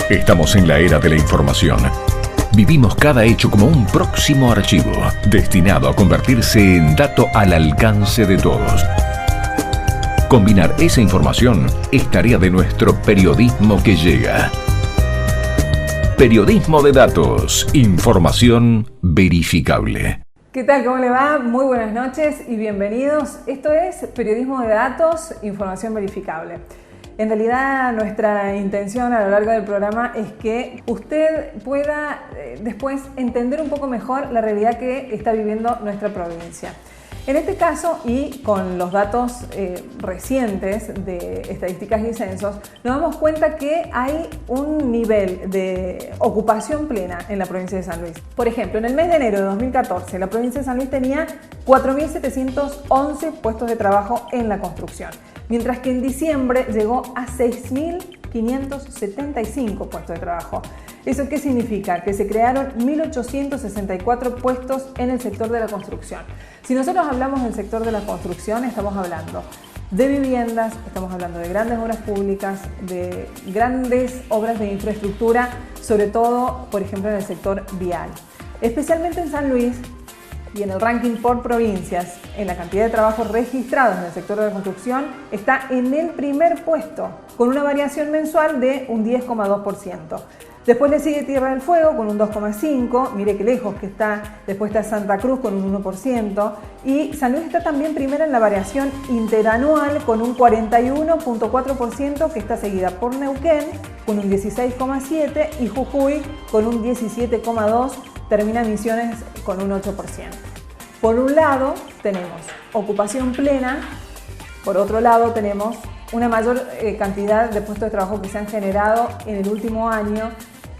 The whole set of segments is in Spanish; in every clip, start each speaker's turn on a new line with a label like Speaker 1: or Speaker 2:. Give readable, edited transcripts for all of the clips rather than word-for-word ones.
Speaker 1: Estamos en la era de la información. Vivimos cada hecho como un próximo archivo, destinado a convertirse en dato al alcance de todos. Combinar esa información es tarea de nuestro periodismo que llega. Periodismo de datos, información verificable.
Speaker 2: ¿Qué tal? ¿Cómo le va? Muy buenas noches y bienvenidos. Esto es Periodismo de Datos, Información Verificable. En realidad nuestra intención a lo largo del programa es que usted pueda después entender un poco mejor la realidad que está viviendo nuestra provincia. En este caso, y con los datos recientes de estadísticas y censos, nos damos cuenta que hay un nivel de ocupación plena en la provincia de San Luis. Por ejemplo, en el mes de enero de 2014, la provincia de San Luis tenía 4.711 puestos de trabajo en la construcción, mientras que en diciembre llegó a 6.575 puestos de trabajo. ¿Eso qué significa? Que se crearon 1.864 puestos en el sector de la construcción. Si nosotros hablamos del sector de la construcción, estamos hablando de viviendas, estamos hablando de grandes obras públicas, de grandes obras de infraestructura, sobre todo, por ejemplo, en el sector vial. Especialmente en San Luis, y en el ranking por provincias, en la cantidad de trabajos registrados en el sector de la construcción, está en el primer puesto, con una variación mensual de un 10,2%. Después le sigue Tierra del Fuego con un 2,5%, mire qué lejos que está. Después está Santa Cruz con un 1%. Y San Luis está también primera en la variación interanual con un 41,4%, que está seguida por Neuquén con un 16,7% y Jujuy con un 17,2%. Termina Misiones con un 8%. Por un lado tenemos ocupación plena, por otro lado tenemos una mayor cantidad de puestos de trabajo que se han generado en el último año,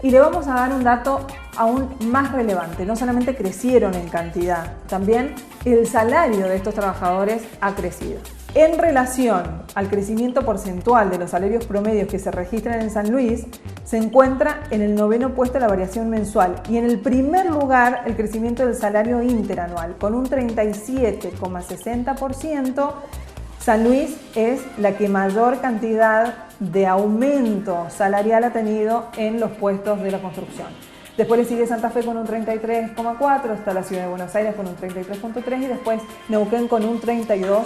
Speaker 2: y le vamos a dar un dato aún más relevante. No solamente crecieron en cantidad, también el salario de estos trabajadores ha crecido. En relación al crecimiento porcentual de los salarios promedios que se registran en San Luis, se encuentra en el 9º puesto la variación mensual y en el primer lugar el crecimiento del salario interanual con un 37,60%. San Luis es la que mayor cantidad de aumento salarial ha tenido en los puestos de la construcción. Después le sigue Santa Fe con un 33,4%, está la Ciudad de Buenos Aires con un 33,3% y después Neuquén con un 32,8%.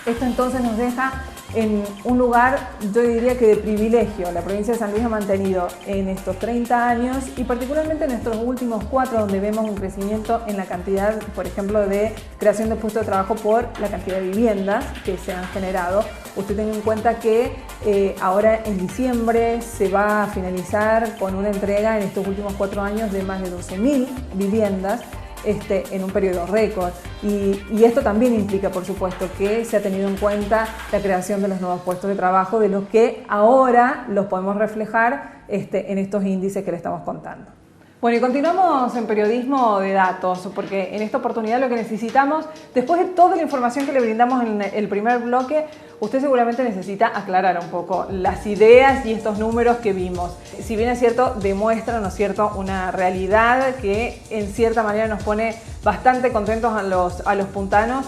Speaker 2: Esto entonces nos deja en un lugar, yo diría que de privilegio. La provincia de San Luis ha mantenido en estos 30 años y particularmente en estos últimos 4, donde vemos un crecimiento en la cantidad, por ejemplo, de creación de puestos de trabajo por la cantidad de viviendas que se han generado. Usted tenga en cuenta que ahora en diciembre se va a finalizar con una entrega en estos últimos 4 años de más de 12.000 viviendas. En un periodo récord, y esto también implica, por supuesto, que se ha tenido en cuenta la creación de los nuevos puestos de trabajo, de los que ahora los podemos reflejar en estos índices que le estamos contando. Bueno, y continuamos en periodismo de datos, porque en esta oportunidad lo que necesitamos, después de toda la información que le brindamos en el primer bloque, usted seguramente necesita aclarar un poco las ideas y estos números que vimos. Si bien es cierto, demuestran, ¿no es cierto?, una realidad que en cierta manera nos pone bastante contentos a los puntanos.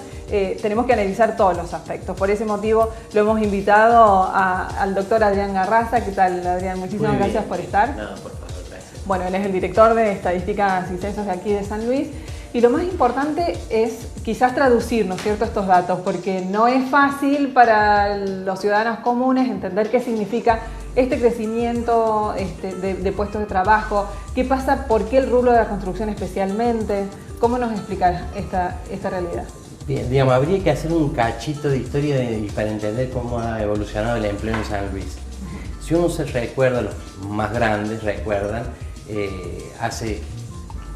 Speaker 2: Tenemos que analizar todos los aspectos. Por ese motivo lo hemos invitado al doctor Adrián Garraza. ¿Qué tal, Adrián? Muchísimas gracias por estar.
Speaker 3: No, por favor, gracias.
Speaker 2: Bueno, él es el director de Estadísticas y Censos de aquí de San Luis. Y lo más importante es quizás traducir, ¿no es cierto?, estos datos, porque no es fácil para los ciudadanos comunes entender qué significa este crecimiento de puestos de trabajo, qué pasa, por qué el rubro de la construcción especialmente. ¿Cómo nos explica esta realidad?
Speaker 3: Bien, digamos, habría que hacer un cachito de historia para entender cómo ha evolucionado el empleo en San Luis. Si uno se recuerda, los más grandes recuerdan, hace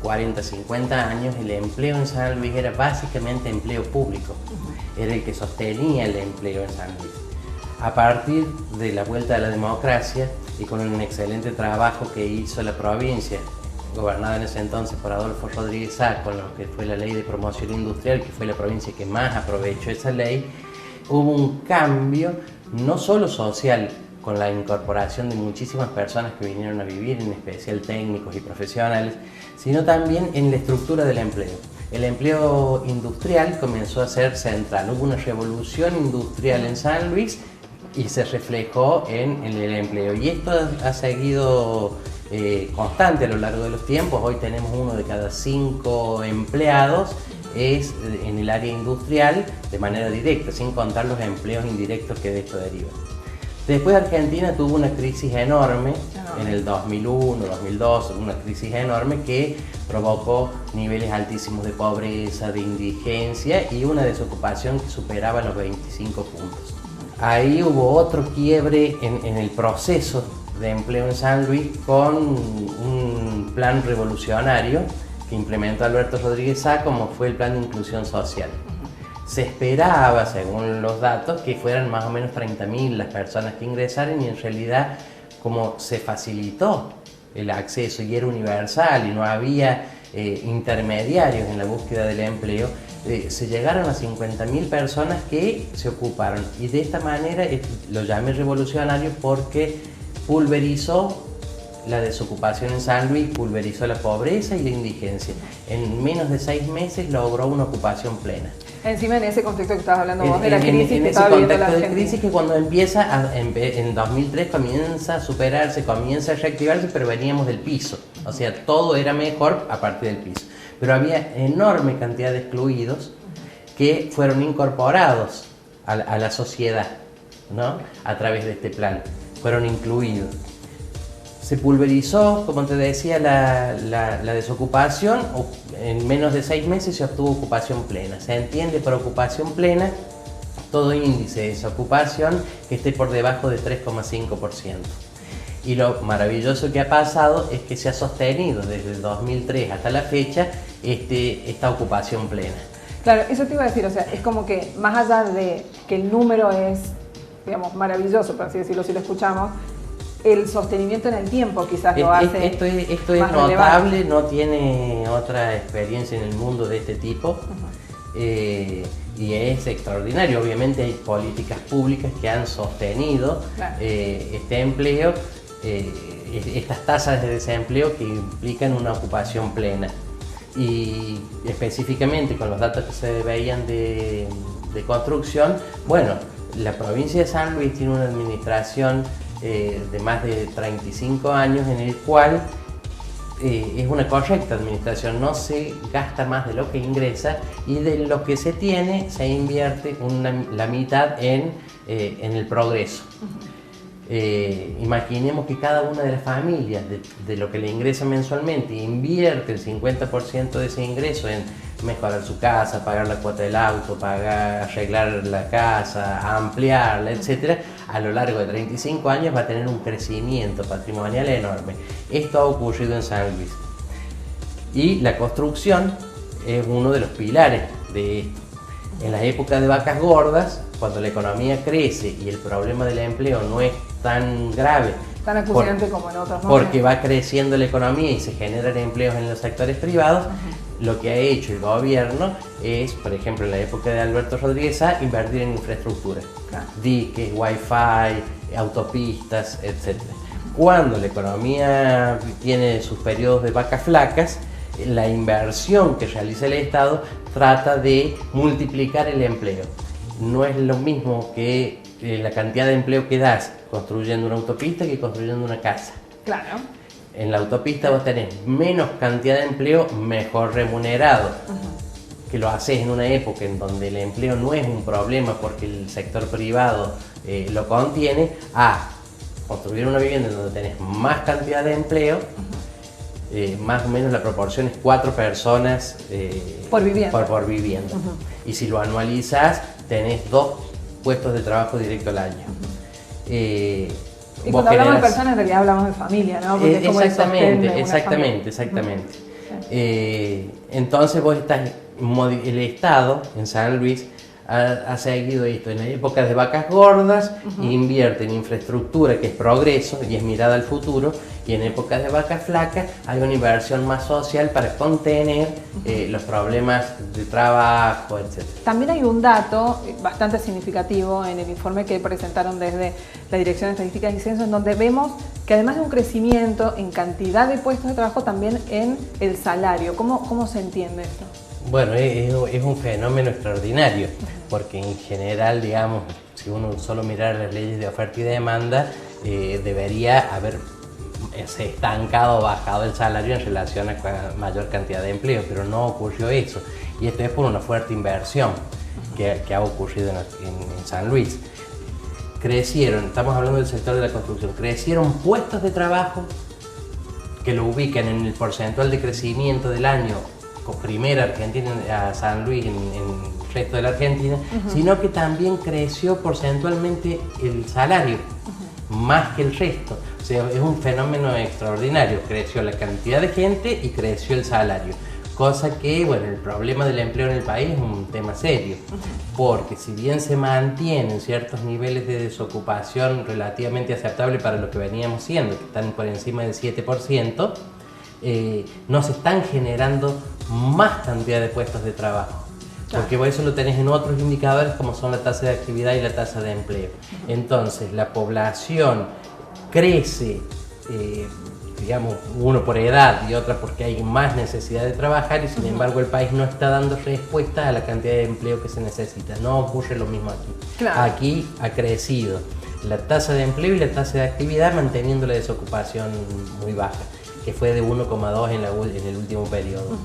Speaker 3: 40, 50 años el empleo en San Luis era básicamente empleo público, era el que sostenía el empleo en San Luis. A partir de la vuelta de la democracia y con un excelente trabajo que hizo la provincia, gobernada en ese entonces por Adolfo Rodríguez Sá, con lo que fue la ley de promoción industrial, que fue la provincia que más aprovechó esa ley, hubo un cambio no solo social, con la incorporación de muchísimas personas que vinieron a vivir, en especial técnicos y profesionales, sino también en la estructura del empleo. El empleo industrial comenzó a ser central, hubo una revolución industrial en San Luis y se reflejó en el empleo. Y esto ha seguido constante a lo largo de los tiempos. Hoy tenemos 1 de cada 5 empleados es en el área industrial de manera directa, sin contar los empleos indirectos que de esto derivan. Después Argentina tuvo una crisis enorme en el 2001, 2002, una crisis enorme que provocó niveles altísimos de pobreza, de indigencia y una desocupación que superaba los 25 puntos. Ahí hubo otro quiebre en el proceso de empleo en San Luis con un plan revolucionario que implementó Alberto Rodríguez Sá, como fue el plan de inclusión social. Se esperaba, según los datos, que fueran más o menos 30.000 las personas que ingresaran y en realidad, como se facilitó el acceso y era universal y no había intermediarios en la búsqueda del empleo, se llegaron a 50.000 personas que se ocuparon. Y de esta manera lo llamé revolucionario porque pulverizó la desocupación en San Luis, pulverizó la pobreza y la indigencia. En menos de 6 meses logró una ocupación plena.
Speaker 2: Encima en ese contexto que estabas hablando vos de la crisis que estaba viviendo la Argentina.
Speaker 3: En ese contexto de crisis que cuando empieza, en 2003 comienza a superarse, comienza a reactivarse, pero veníamos del piso. O sea, todo era mejor a partir del piso. Pero había enorme cantidad de excluidos que fueron incorporados a la sociedad, ¿no? A través de este plan. Fueron incluidos. Se pulverizó, como te decía, la desocupación. En menos de 6 meses se obtuvo ocupación plena. Se entiende por ocupación plena todo índice de desocupación que esté por debajo de 3,5%. Y lo maravilloso que ha pasado es que se ha sostenido desde el 2003 hasta la fecha esta ocupación plena.
Speaker 2: Claro, eso te iba a decir, o sea, es como que más allá de que el número es, digamos, maravilloso, por así decirlo, si lo escuchamos, el sostenimiento en el tiempo quizás lo hace.
Speaker 3: Esto es notable, no tiene otra experiencia en el mundo de este tipo. Y es extraordinario. Obviamente hay políticas públicas que han sostenido este empleo, estas tasas de desempleo que implican una ocupación plena. Y específicamente con los datos que se veían de construcción, bueno, la provincia de San Luis tiene una administración de más de 35 años en el cual es una correcta administración, no se gasta más de lo que ingresa y de lo que se tiene se invierte la mitad en el progreso. Imaginemos que cada una de las familias de lo que le ingresa mensualmente invierte el 50% de ese ingreso en mejorar su casa, pagar la cuota del auto, arreglar la casa, ampliarla, etc. A lo largo de 35 años va a tener un crecimiento patrimonial enorme. Esto ha ocurrido en San Luis. Y la construcción es uno de los pilares de esto. En las épocas de vacas gordas, cuando la economía crece y el problema del empleo no es tan grave,
Speaker 2: tan acuciante como en otros momentos,
Speaker 3: porque va creciendo la economía y se generan empleos en los sectores privados, lo que ha hecho el gobierno es, por ejemplo, en la época de Alberto Rodríguez Sá, invertir en infraestructura, diques, wifi, autopistas, etc. Cuando la economía tiene sus periodos de vacas flacas, la inversión que realiza el Estado trata de multiplicar el empleo. No es lo mismo que la cantidad de empleo que das construyendo una autopista que construyendo una casa.
Speaker 2: Claro.
Speaker 3: En la autopista vos tenés menos cantidad de empleo mejor remunerado, que lo haces en una época en donde el empleo no es un problema porque el sector privado lo contiene, a construir una vivienda en donde tenés más cantidad de empleo. Más o menos la proporción es 4 personas
Speaker 2: por vivienda.
Speaker 3: Por vivienda. Y si lo anualizas, tenés 2 puestos de trabajo directo al año.
Speaker 2: Y cuando hablamos de personas, en realidad hablamos de familia, ¿no? Porque
Speaker 3: exactamente. Entonces vos estás, el Estado en San Luis ha seguido esto. En épocas de vacas gordas invierte en infraestructura, que es progreso y es mirada al futuro, y en épocas de vacas flacas hay una inversión más social para contener los problemas de trabajo, etc.
Speaker 2: También hay un dato bastante significativo en el informe que presentaron desde la Dirección de Estadísticas y Censo, en donde vemos que además de un crecimiento en cantidad de puestos de trabajo, también en el salario. ¿Cómo se entiende esto?
Speaker 3: Bueno, es un fenómeno extraordinario. porque en general, digamos, si uno solo mirara las leyes de oferta y demanda, debería haber estancado o bajado el salario en relación a mayor cantidad de empleo, pero no ocurrió eso. Y esto es por una fuerte inversión que ha ocurrido en San Luis. Crecieron, estamos hablando del sector de la construcción, crecieron puestos de trabajo que lo ubican en el porcentual de crecimiento del año con primera Argentina a San Luis en el resto de la Argentina, sino que también creció porcentualmente el salario, más que el resto. O sea, es un fenómeno extraordinario. Creció la cantidad de gente y creció el salario. Cosa que, bueno, el problema del empleo en el país es un tema serio, porque si bien se mantienen ciertos niveles de desocupación relativamente aceptables para lo que veníamos siendo, que están por encima del 7%, no se están generando más cantidad de puestos de trabajo. Porque por eso lo tenés en otros indicadores como son la tasa de actividad y la tasa de empleo. Entonces, la población crece, digamos, uno por edad y otra porque hay más necesidad de trabajar y sin embargo el país no está dando respuesta a la cantidad de empleo que se necesita. No ocurre lo mismo aquí.
Speaker 2: Claro.
Speaker 3: Aquí ha crecido la tasa de empleo y la tasa de actividad manteniendo la desocupación muy baja, que fue de 1,2 en el último periodo.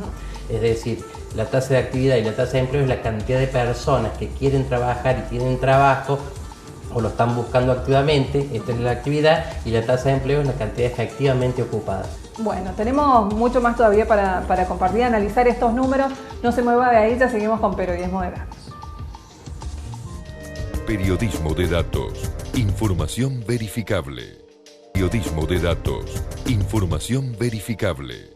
Speaker 3: Es decir, la tasa de actividad y la tasa de empleo es la cantidad de personas que quieren trabajar y tienen trabajo o lo están buscando activamente, esta es la actividad, y la tasa de empleo es la cantidad efectivamente ocupada.
Speaker 2: Bueno, tenemos mucho más todavía para compartir, analizar estos números. No se mueva de ahí, ya seguimos con Periodismo de Datos.
Speaker 4: Periodismo de datos. Información verificable. Periodismo de datos. Información verificable.